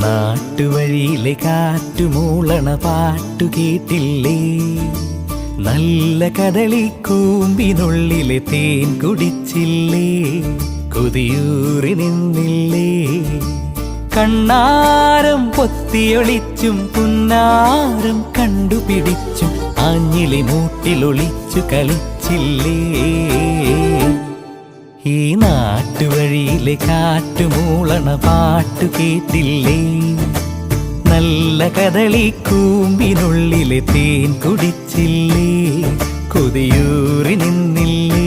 നാട്ടുവഴിയിലെ കാറ്റുമൂളണ പാട്ടു കേട്ടില്ലേ? നല്ല കദളിക്കൂമ്പിനുള്ളിലെ തേൻ കുടിച്ചില്ലേ? കൊതിയൂറി നിന്നില്ലേ? കണ്ണാരം പൊത്തിയൊളിച്ചും പുന്നാരം കണ്ടുപിടിച്ചും ആഞ്ഞിലി മൂട്ടിലൊളിച്ചു കളിച്ചില്ലേ? ഈ നാട്ടുവഴിയിലെ കാറ്റുമൂളണ പാട്ടു കേട്ടില്ലേ? നല്ല കദളിക്കൂമ്പിനുള്ളിലെ തേൻ കുടിച്ചില്ലേ? കൊതിയൂറി നിന്നില്ലേ?